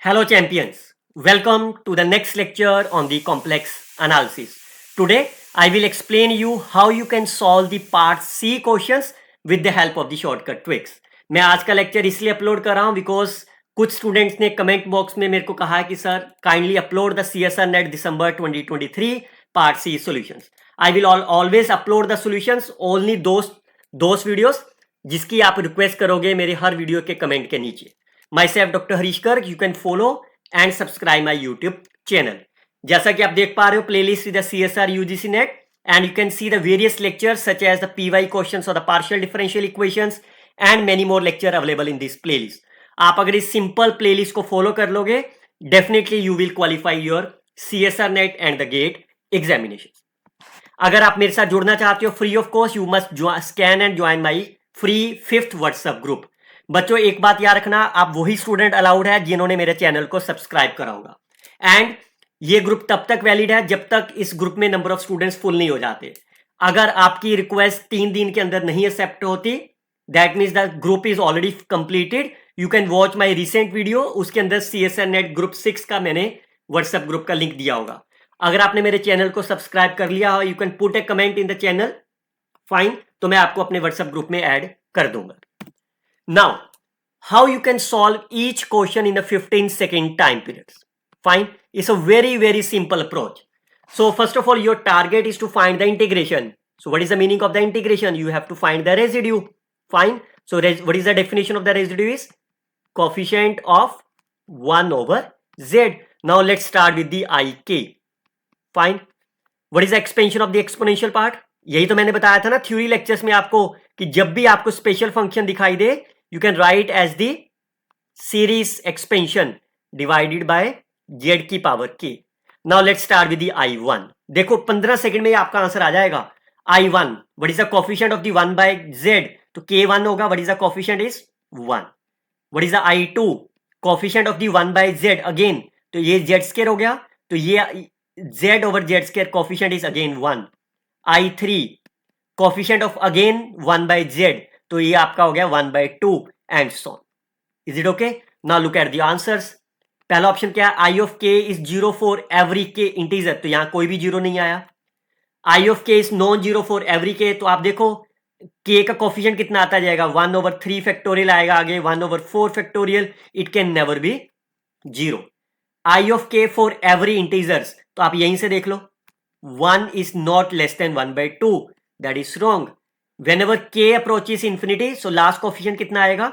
Hello champions, welcome to the next lecture on the complex analysis. Today I will explain you how you can solve the part C questions with the help of the shortcut tricks. मैं आज का lecture इसलिए upload कर रहा हूं because कुछ students ने comment box में मेरे को कहा है कि sir kindly upload the CSR net December 2023 part C solutions. I will always upload the solutions only those videos जिसकी आप रिक्वेस्ट करोगे मेरे हर वीडियो के कमेंट के नीचे. Myself Dr. Harish Garg, you can follow and subscribe my YouTube channel. जैसा कि आप देख पा रहे हो playlist with the CSR UGC net and you can see the various lectures such as the PY questions or the partial differential equations and many more lecture available in this playlist. आप अगर इस simple playlist को follow कर लोगे definitely you will qualify your CSR net and the GATE examination. अगर आप मेरे साथ जुड़ना चाहते हो free of cost you must scan and join my free 5th WhatsApp group. बच्चों एक बात याद रखना, आप वही स्टूडेंट अलाउड है जिन्होंने मेरे चैनल को सब्सक्राइब करा होगा एंड ये ग्रुप तब तक वैलिड है जब तक इस ग्रुप में नंबर ऑफ स्टूडेंट्स फुल नहीं हो जाते. अगर आपकी रिक्वेस्ट 3 दिन के अंदर नहीं एक्सेप्ट होती that means the group is already completed. You can watch my recent video, उसके अंदर CSR नेट ग्रुप 6 का मैंने व्हाट्सएप ग्रुप का लिंक दिया होगा. अगर आपने मेरे चैनल को सब्सक्राइब कर लिया हो you can put A comment in the channel, fine, तो मैं आपको अपने व्हाट्सएप ग्रुप में ऐड कर दूंगा. Now, how you can solve each question in a 15-second time periods? Fine, it's a very simple approach. So first of all, your target is to find the integration. So what is the meaning of the integration? You have to find the residue. Fine. So what is the definition of the residue is? Coefficient of 1 over z. Now let's start with the ik. Fine. What is the expansion of the exponential part? यही तो मैंने बताया था ना theory lectures में आपको कि जब भी आपको स्पेशल फंक्शन दिखाई दे you can write as the series expansion divided by z की power k. Now let's start with the I1. देखो 15 सेकंड में आपका आंसर आ जाएगा. I1, what is the coefficient of the 1 by z? तो k1 होगा. what is the coefficient is 1. what is the I2? coefficient of the 1 by z again, तो ये z square हो गया, तो ये z over z square coefficient is again 1. I3, coefficient of again 1 by z, तो ये आपका हो गया 1 by 2 and so. Is it okay? Now look at the answers. पहला ऑप्शन क्या है? I of k is 0 for every k integer, तो यहां कोई भी जीरो नहीं आया. I of k is non zero for every k, तो आप देखो k का कोफिशिएंट कितना आता जाएगा 1 over 3 फैक्टोरियल आएगा, आगे 1 over 4 factorial. It can never be zero. I of k for every integers, तो आप यहीं से देख लो 1 is not less than 1 by 2. That is wrong. Whenever k approaches infinity, so last coefficient कितना आएगा?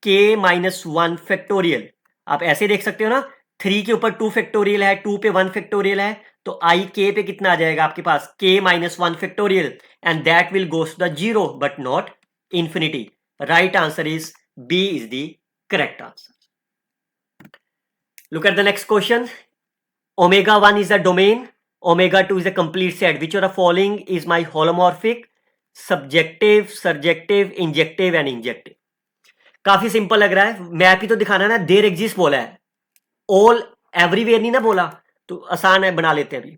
k minus 1 factorial. आप ऐसे देख सकते हो ना, 3 के ऊपर 2 फैक्टोरियल है, 2 पे 1 फैक्टोरियल है, तो I k पे कितना आ जाएगा आपके पास? k minus 1 factorial and that will goes to the zero but not infinity. Right answer is B is the correct answer. Look at the next question. Omega 1 is the domain, omega 2 is a complete set. Which of the following is my holomorphic? Subjective, surjective, injective and injective. काफी simple लग रहा है. Map ही तो दिखाना ना. There exist बोला है, all everywhere नहीं ना बोला, तो आसान है, बना लेते हैं. अभी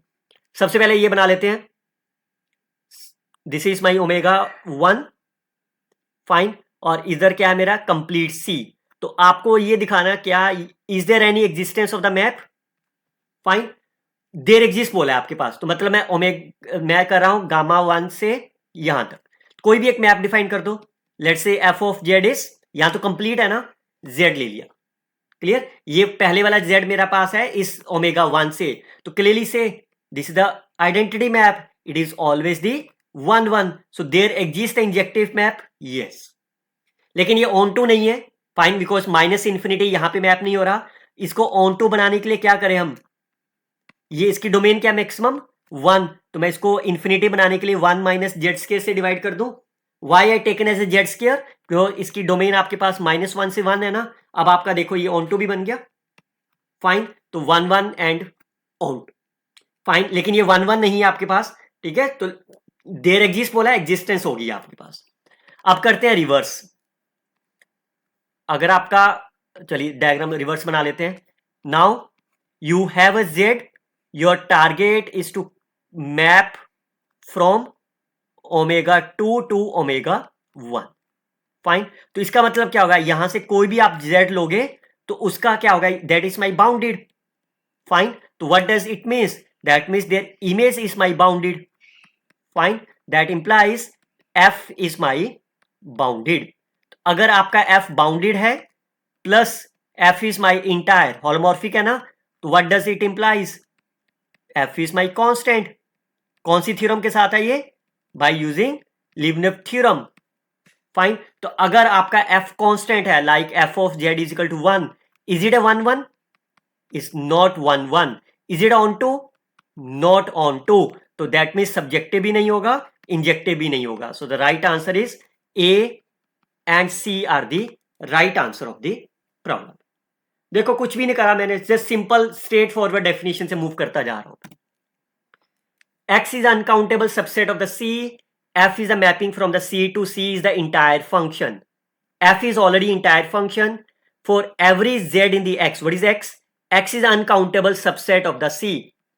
सबसे पहले ये बना लेते हैं. This is my omega 1, fine. और इधर क्या है मेरा? Complete C. तो आपको ये दिखाना क्या, is there any existence of the map? Fine. There exist बोला है आपके पास, तो मतलब मैं कर रहा हूं गामा 1 से यहां तक. कोई भी एक मैप डिफाइन कर दो. Let's say f of z is, यहां तो कंप्लीट है ना, z ले लिया. क्लियर? ये पहले वाला z मेरा पास है इस ओमेगा 1 से, तो क्लियरली से this is the identity map. It is always the 1 1. So there exist injective map. Yes, लेकिन ये ऑन टू नहीं है. फाइन, बिकॉज माइनस इन्फिनिटी यहां पे मैप नहीं हो रहा. इसको ऑन टू बनाने के लिए क्या करें हम? ये इसकी डोमेन क्या? मैक्सिमम 1. तो मैं इसको इंफिनिटी बनाने के लिए 1 माइनस जेड स्केयर से डिवाइड कर दूं. Why I taken as a Z square? क्यों? इसकी डोमेन आपके पास -1 से 1 है ना. अब आपका देखो ये ऑन टू भी बन गया. फाइन, तो 1 1 एंड ऑन टू. फाइन, लेकिन ये 1 1 नहीं है आपके पास. ठीक है, तो देयर एग्जिस्ट बोला, एग्जिस्टेंस होगी आपके पास. अब करते हैं रिवर्स. अगर आपका, चलिए डायग्राम रिवर्स बना लेते हैं. Now you have a Z, your target is to map from omega 2 to omega 1. Fine, तो इसका मतलब क्या होगा? यहां से कोई भी आप z लोगे तो उसका क्या होगा, that is my bounded. Fine. तो what does it means, that means their image is my bounded. Fine. That implies F is my bounded. अगर आपका एफ बाउंडेड है plus F is my entire, holomorphic है ना, तो what does it implies, F is my constant. कौन सी theorem के साथ है ये, by using Leibniz theorem. Fine. तो अगर आपका एफ कांस्टेंट है, like F of Z is equal to 1, is it a 1 1? Is not 1 1. Is it onto? Not onto. तो दैट मीन्स सब्जेक्टिव भी नहीं होगा, इंजेक्टिव भी नहीं होगा. So the right answer is A and C are the right answer of the problem. देखो कुछ भी नहीं करा मैंने, just simple straightforward definition से मूव करता जा रहा हूं. X is uncountable subset of the C. F is a mapping from the C to C is the entire function. F is already entire function. For every Z in the X, what is X? X is uncountable subset of the C.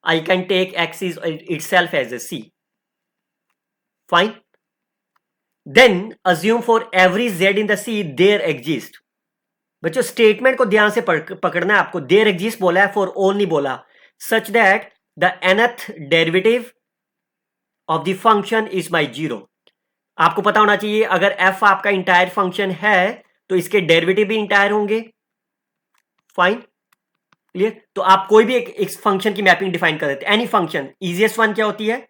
I can take X is itself as a C. Fine. Then assume for every Z in the C there exists. बच्चों statement को ध्यान से पकड़ना है आपको. There exist बोला है, for all नहीं बोला. सच that the nth derivative of the function is my 0. आपको पता होना चाहिए अगर f आपका इंटायर फंक्शन है तो इसके डेरिवेटिव भी इंटायर होंगे. फाइन. क्लियर. तो आप कोई भी एक फंक्शन की मैपिंग डिफाइन कर देते हैं, एनी फंक्शन. इजीएस्ट वन क्या होती है,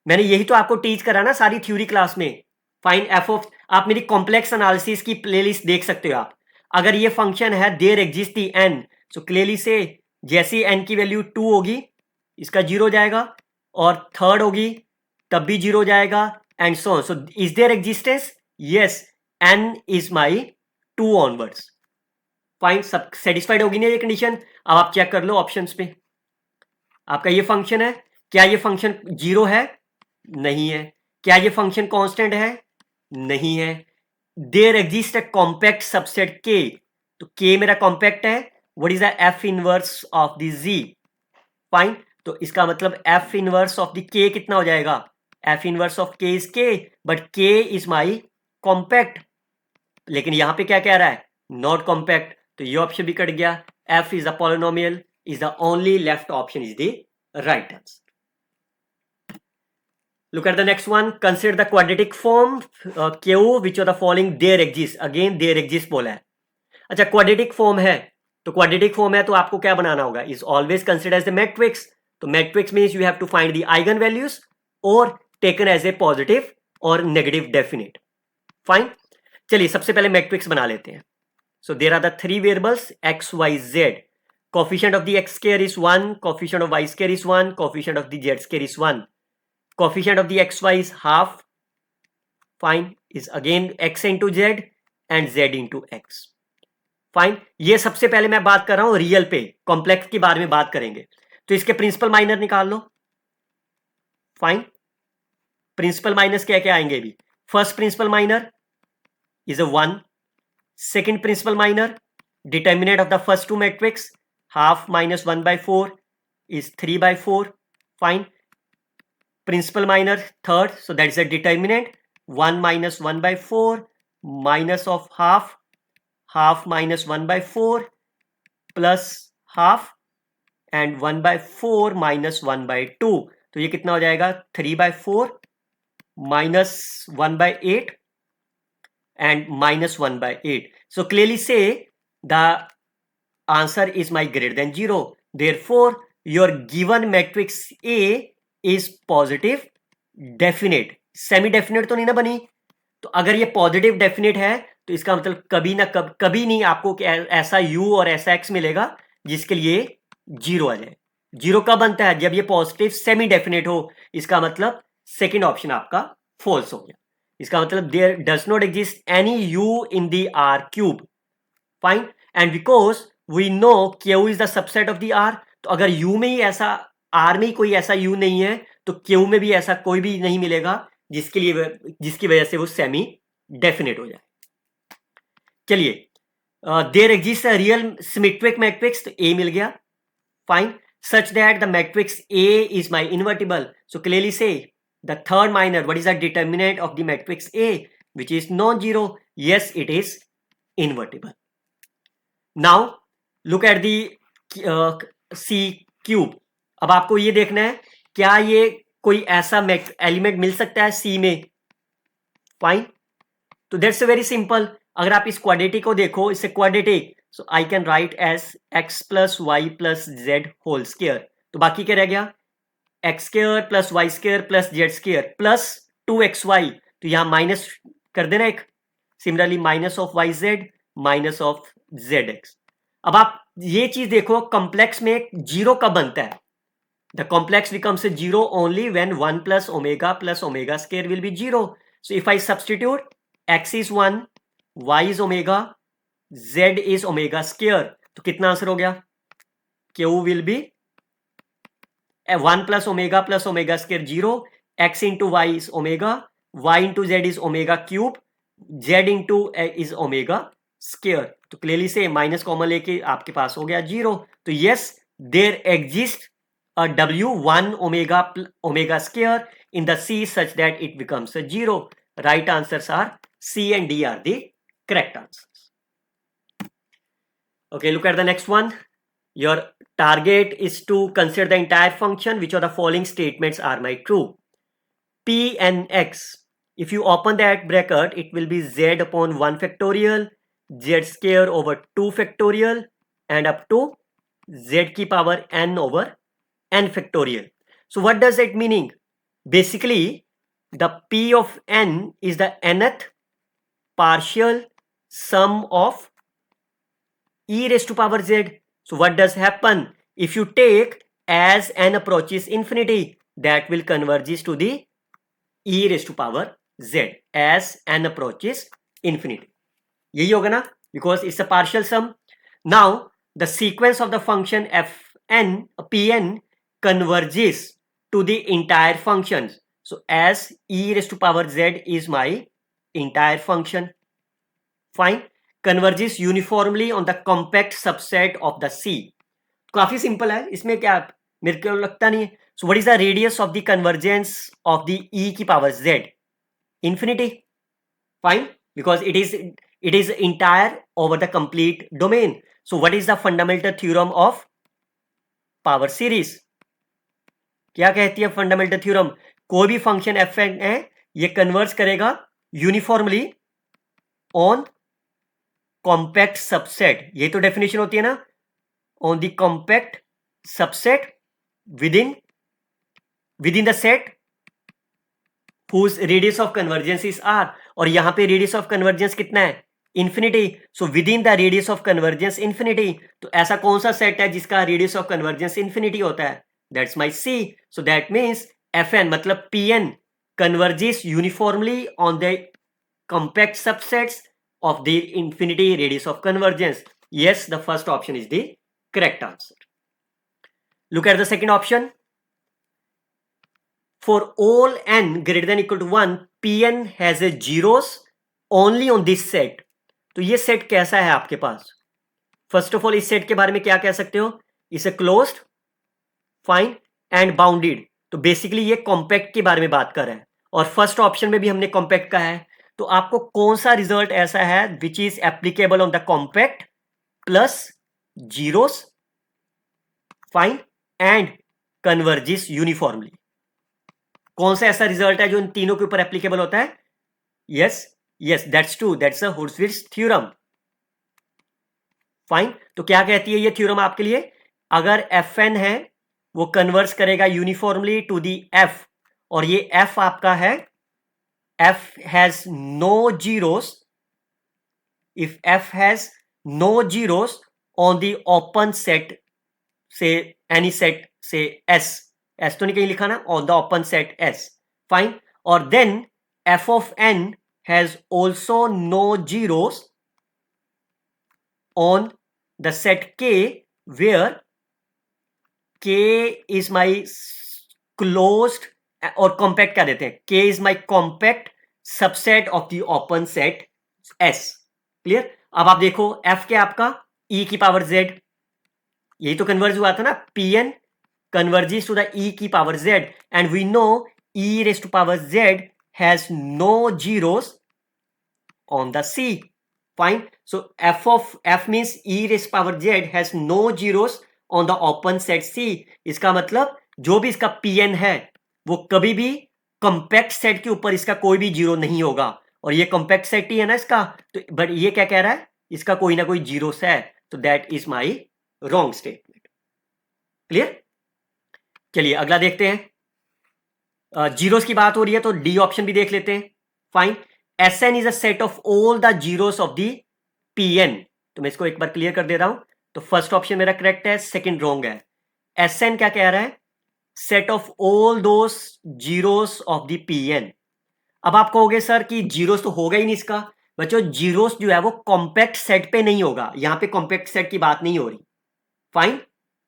मैंने यही तो आपको टीच करा ना सारी थ्योरी क्लास में. फाइन एफ ऑफ, आप मेरी कॉम्प्लेक्स एनालिसिस की प्लेलिस्ट देख सकते हो आप. अगर ये फंक्शन है there exist the N, so clearly से जैसी एन की वैल्यू 2 होगी इसका 0 हो जाएगा, और थर्ड होगी तब भी 0 हो जाएगा, and so on. So is there existence, yes, N is my 2 onwards. Fine. सब सेटिस्फाइड होगी ना ये कंडीशन. अब आप चेक कर लो ऑप्शंस पे. आपका ये फंक्शन है, क्या ये फंक्शन 0 है? नहीं है. क्या ये फंक्शन कांस्टेंट है? नहीं है. There exist a compact subset K, तो के मेरा कॉम्पैक्ट है. What is the F inverse of the G? Fine. तो इसका मतलब एफ इनवर्स ऑफ द के कितना हो जाएगा, एफ इनवर्स ऑफ के इज के, बट के इज माई कॉम्पैक्ट. लेकिन यहां पे क्या कह रहा है, नॉट कॉम्पैक्ट. तो ये ऑप्शन भी कट गया. F is a polynomial is the only left option is the right answer. Look at the next one. Consider the quadratic form Q which of the following there exists. Again there exists बोला है. अच्छा quadratic form है, तो quadratic form है तो आपको क्या बनाना होगा, is always considered as a matrix. तो matrix means you have to find the eigen values or taken as a positive or negative definite. Fine. चलिए सबसे पहले matrix बना लेते हैं. So there are the 3 variables x, y, z. Coefficient of the x square is 1, coefficient of y square is 1, coefficient of the z square is 1. Coefficient of the xy is half. Fine. Is again x into z and z into x. Fine. ये सबसे पहले मैं बात कर रहा हूं real पे, complex के बारे में बात करेंगे. तो इसके प्रिंसिपल माइनर निकाल लो. फाइन. प्रिंसिपल माइनस क्या क्या आएंगे भी. First principal minor is a 1. Second principal minor, determinant of the first two matrix, half minus 1/4 is 3/4. Fine. Principal minor third, so that is a determinant. 1 minus 1/4 minus of half, half minus 1/4 plus half, and 1/4 minus 1/2. तो ये कितना हो जाएगा, 3/4 minus 1/8 and minus 1/8. So clearly say the answer is my greater than 0. Therefore your given matrix A is positive definite. Semi definite तो नहीं ना बनी. तो अगर ये पॉजिटिव डेफिनेट है तो इसका मतलब कभी ना कभी नहीं आपको ऐसा u और ऐसा x मिलेगा जिसके लिए 0 आ जाए. 0 कब बनता है, जब ये पॉजिटिव सेमी डेफिनेट हो. इसका मतलब सेकेंड ऑप्शन आपका फॉल्स हो गया. इसका मतलब there does not exist any u in the R cube. Fine. And because we know Q is the subset of the R, तो अगर u में ही ऐसा, R में ही कोई ऐसा u नहीं है तो Q में भी ऐसा कोई भी नहीं मिलेगा जिसकी वजह से वो सेमी डेफिनेट हो जाए. चलिए, there exist a real symmetric matrix, तो A मिल गया. Fine. Such that the matrix A is my invertible. So clearly से the third minor, what is the determinant of the matrix A, which is non-zero. Yes, it is invertible. Now look at the C cube. अब आपको ये देखना है क्या ये कोई ऐसा एलिमेंट मिल सकता है सी में। फाइन, तो दैट्स वेरी सिंपल। अगर आप इस क्वाड्रेटिक को देखो, इससे quadratic, so I can write as X plus Y plus Z whole square. तो बाकी क्या रह गया, X square plus Y square plus Z square plus 2xy। तो यहां माइनस कर देना एक। Similarly minus of Y Z minus of Z X. अब आप ये चीज देखो, कॉम्प्लेक्स में जीरो कब बनता है? The complex becomes a zero only when 1 plus omega square will be 0. So if I substitute x is 1, y is omega, z is omega square, तो कितना आंसर हो गया? Q will be 1 plus omega square 0, x into y is omega, y into z is omega cube, z into is omega square. तो clearly से minus common लेके आपके पास हो गया 0. तो yes, there exist a w1 omega square in the C such that it becomes a 0. Right answers are C and D are the correct answers. Okay, look at the next one. Your target is to consider the entire function. Which of the following statements are my true? P n x. If you open that bracket, it will be z upon 1 factorial, z square over 2 factorial, and up to z की power n over n factorial. So what does it meaning? Basically, the P of n is the nth partial sum of e raised to power z. So what does happen? If you take as n approaches infinity, that will converges to the e raised to power z as n approaches infinity. यही होगा ना, because it's a partial sum. Now the sequence of the function fn pn converges to the entire functions. So as e raised to power z is my entire function. Fine. Converges uniformly on the compact subset of the C. काफी simple है, इसमें क्या मेरे को लगता नहीं है. So what is the radius of the convergence of the e की power z? Infinity. Fine, because it is entire over the complete domain. So what is the fundamental theorem of power series? क्या कहती है fundamental theorem? कोई भी function F N है, ये converge करेगा uniformly on compact subset. ये तो डेफिनेशन होती है ना, on the compact subset within the set whose radius of convergence is R. और यहां पे रेडियस ऑफ कन्वर्जेंस कितना है? Infinity. So within the radius of convergence infinity. तो ऐसा कौन सा सेट है जिसका रेडियस ऑफ कन्वर्जेंस इंफिनिटी होता है? That's my C. So that means Fn मतलब Pn converges uniformly on the compact subsets of the infinity radius of convergence. Yes, the first option is the correct answer. Look at the second option. For all n greater than equal to 1, Pn has a zeros only on this set. तो ये set कैसा है आपके पास? First of all इस set के बारे में क्या कह सकते हो? इसे क्लोज्ड, फाइन एंड बाउंडेड. तो बेसिकली ये कॉम्पैक्ट के बारे में बात कर रहा है, और फर्स्ट ऑप्शन में भी हमने कॉम्पैक्ट का है. तो आपको कौन सा रिजल्ट ऐसा है which is applicable on the compact plus zeros, fine and converges uniformly? कौन सा ऐसा रिजल्ट है जो इन तीनों के ऊपर एप्लीकेबल होता है? Yes yes, that's true, that's a Hurwitz theorem. Fine, तो क्या कहती है ये थ्योरम आपके लिए? अगर एफ एन है वो कन्वर्स करेगा यूनिफॉर्मली टू दी एफ, और ये एफ आपका है, F has no zeros. If F has no zeros on the open set say any set say S, S तो नहीं कहीं लिखा ना, on the open set S. Fine, और then F of N has also no zeros on the set K where K is my closed और compact क्या देते हैं? K is my compact subset of the open set S. Clear? अब आप देखो F क्या आपका? E की पावर Z. यही तो कन्वर्ज हुआ था ना, Pn converges to the E की power Z, and we know E raised to power Z has no zeros on the C. Fine. So f means e raised power z has no zeros on the open set C. इसका मतलब जो भी इसका pn है वो कभी भी compact set के ऊपर इसका कोई भी जीरो नहीं होगा, और ये कॉम्पैक्ट सेट ही है ना इसका, तो बट ये क्या कह रहा है, इसका कोई ना कोई जीरोस है, तो that is my wrong statement. Clear. चलिए अगला देखते हैं. जीरोस की बात हो रही है तो डी ऑप्शन भी देख लेते हैं. Fine. Sn is a set of all the zeros of the Pn. तो मैं इसको एक बार क्लियर कर दे रहा हूं. तो फर्स्ट ऑप्शन मेरा करेक्ट है, सेकंड रॉन्ग है. Sn क्या कह रहा है, set of all those zeros of the Pn. अब आप कहोगे सर कि जीरोस तो होगा ही नहीं इसका. बच्चों जीरोस जो है वो कॉम्पैक्ट सेट पे नहीं होगा, यहां पे कॉम्पैक्ट सेट की बात नहीं हो रही. फाइन.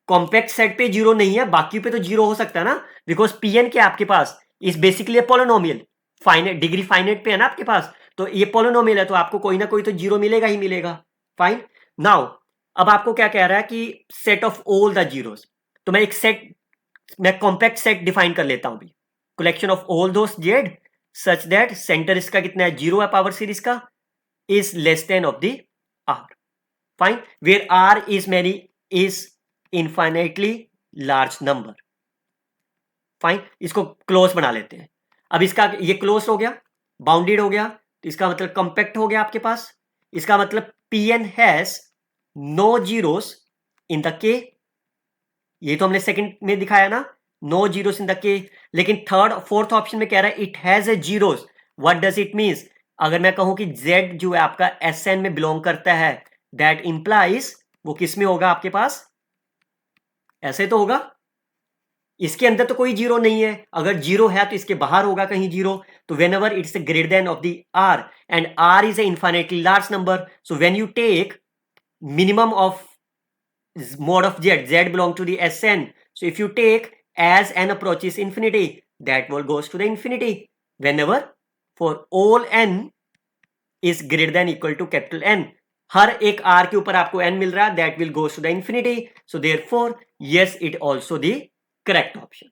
कॉम्पैक्ट सेट पे जीरो नहीं है, बाकी पे तो जीरो हो सकता है ना, बिकॉज Pn क्या आपके पास is basically a polynomial. Finite degree finite पे है ना आपके पास, तो ये पॉलिनोमियल है, तो आपको कोई ना कोई तो जीरो मिलेगा ही मिलेगा. फाइन. नाउ अब आपको क्या कह रहा है कि set of all the zeros, तो मैं कॉम्पैक्ट सेट डिफाइन कर लेता हूं भी. Collection of all those z such that centre इसका कितना है, जीरो है, पावर सीरीज का is less than of the R. Fine. Where R is infinitely large number. Fine. इसको क्लोज बना लेते हैं. अब इसका ये क्लोज हो गया, बाउंडेड हो गया, तो इसका मतलब कॉम्पैक्ट हो गया आपके पास. इसका मतलब Pn has no zeros in the K. ये तो हमने सेकंड में दिखाया ना, नो जीरोस इन द के. लेकिन थर्ड फोर्थ ऑप्शन में कह रहा है it has a zeros. What does it means, अगर मैं कहूं कि Z जो है आपका Sn में बिलोंग करता है, दैट इंप्लाइज वो किस में होगा आपके पास, ऐसे तो होगा. इसके अंदर तो कोई जीरो नहीं है, अगर जीरो है तो इसके बाहर होगा कहीं जीरो. तो whenever it's greater than of the R, and R is a infinitely large number, so when you take minimum of mod of z belong to the Sn, so if you take as n approaches infinity, that will goes to the infinity whenever for all n is greater than equal to capital N. हर एक r के ऊपर आपको n मिल रहा है, that will goes to the infinity, so therefore yes it also the correct option.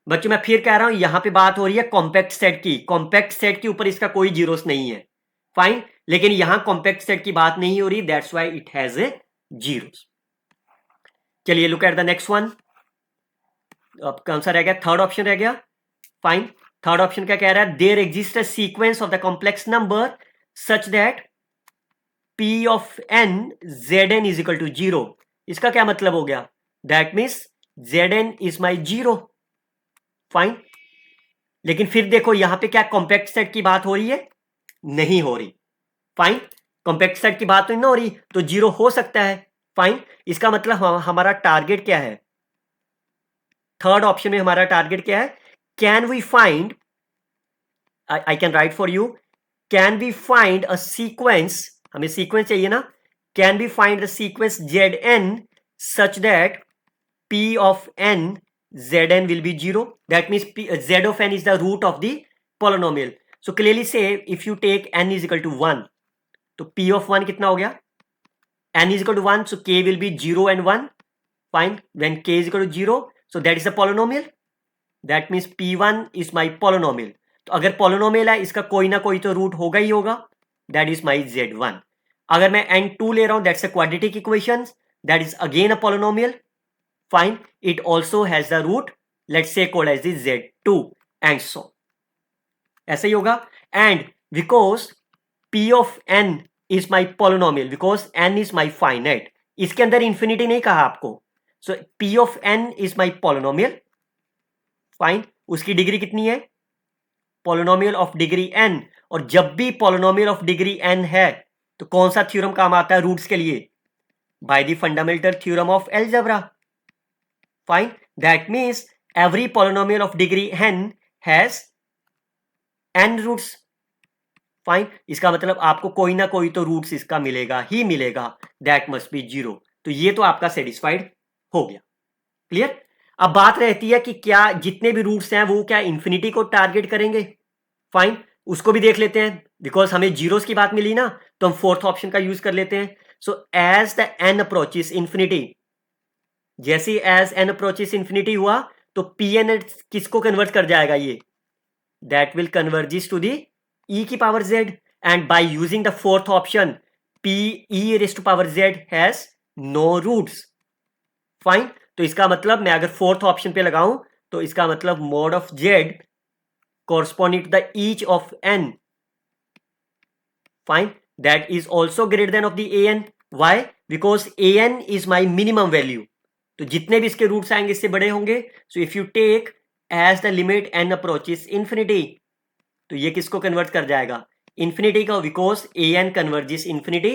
बच्चों मैं फिर कह रहा हूं, यहां पे बात हो रही है कॉम्पैक्ट सेट की. कॉम्पैक्ट सेट के ऊपर इसका कोई जीरोस नहीं है. फाइन. लेकिन यहां कॉम्पैक्ट सेट की बात नहीं हो रही, that's why it has a zeros. चलिए look at the next one. अब कौन सा रह गया, थर्ड ऑप्शन रह गया. फाइन. थर्ड ऑप्शन क्या कह रहा है, there exist a sequence of the complex number such that P of n Zn is equal to 0. इसका क्या मतलब हो गया, that means Zn is my zero. Fine. लेकिन फिर देखो यहां पे क्या कॉम्पैक्ट सेट की बात हो रही है, नहीं हो रही. फाइन. कॉम्पैक्ट सेट की बात तो नहीं हो रही, तो जीरो हो सकता है. फाइन. इसका मतलब हमारा टारगेट क्या है, थर्ड ऑप्शन में हमारा टारगेट क्या है, can we find, I can write for you, can we find a sequence, हमें सीक्वेंस चाहिए ना, can we find the sequence Zn such that P of n Zn will be 0. That means Z of n is the root of the polynomial. So clearly say if you take n is equal to 1, तो P of 1 कितना हो गया, n is equal to 1, so k will be 0 and 1. Fine. When k is equal to 0, so that is a polynomial. That means P1 is my polynomial. तो अगर polynomial है, इसका कोई ना कोई तो रूट होगा ही होगा, that is my Z1. अगर मैं n2 ले रहा हूं, that's a quadratic equation, that is again a polynomial. Fine. It also has the root, let's say called as the Z2 and so. ऐसे ही होगा. And because P of n is my polynomial, because n is my finite, इसके अंदर infinity नहीं कहा आपको, so P of n is my polynomial. Fine. उसकी degree कितनी है, polynomial of degree n, और जब भी polynomial of degree n है तो कौन सा थ्योरम काम आता है रूट्स के लिए, by the fundamental theorem of algebra. Fine. That means every polynomial of degree n has n roots. Fine. इसका मतलब आपको कोई ना कोई तो रूट्स इसका मिलेगा ही मिलेगा, that must be 0. तो ये तो आपका सेटिस्फाइड हो गया. क्लियर. अब बात रहती है कि क्या जितने भी रूट्स हैं वो क्या इंफिनिटी को टारगेट करेंगे. फाइन. उसको भी देख लेते हैं, बिकॉज हमें जीरोस की बात मिली ना, तो हम फोर्थ ऑप्शन का यूज कर लेते हैं. So as the n approaches infinity, जैसे एज n अप्रोचेस इंफिनिटी हुआ तो Pn किसको कन्वर्ट कर जाएगा, ये that will converges to the e की power z, and by using the fourth option p e raised to power z has no roots. Fine. तो इसका मतलब मैं अगर फोर्थ ऑप्शन पे लगाऊं तो इसका मतलब mod of z corresponding to the each of n, fine, that is also greater than of the an. Why? Because an is my minimum value. तो जितने भी इसके रूट्स आएंगे इससे बड़े होंगे. So if you take as the limit n approaches infinity, तो ये किसको कन्वर्ट कर जाएगा? इंफिनिटी का, because an converges infinity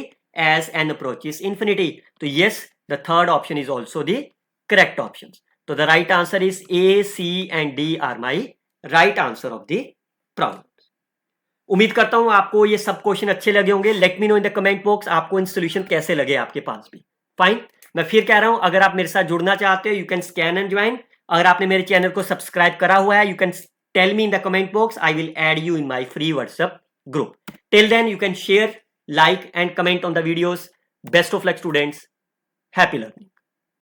as n approaches infinity. तो yes, the third option is also the correct option. तो the right answer is A, C and D are my right answer of the problem. उम्मीद करता हूं आपको ये सब question अच्छे लगे होंगे. Let me know in the comment box आपको इन सोल्यूशन कैसे लगे आपके पास भी. फाइन. मैं फिर कह रहा हूं, अगर आप मेरे साथ जुड़ना चाहते हो you can scan and join. अगर आपने मेरे चैनल को सब्सक्राइब करा हुआ है you can tell me in the comment box. I will add you in my free WhatsApp group. Till then you can share, like and comment on the videos. Best of luck students. Happy learning.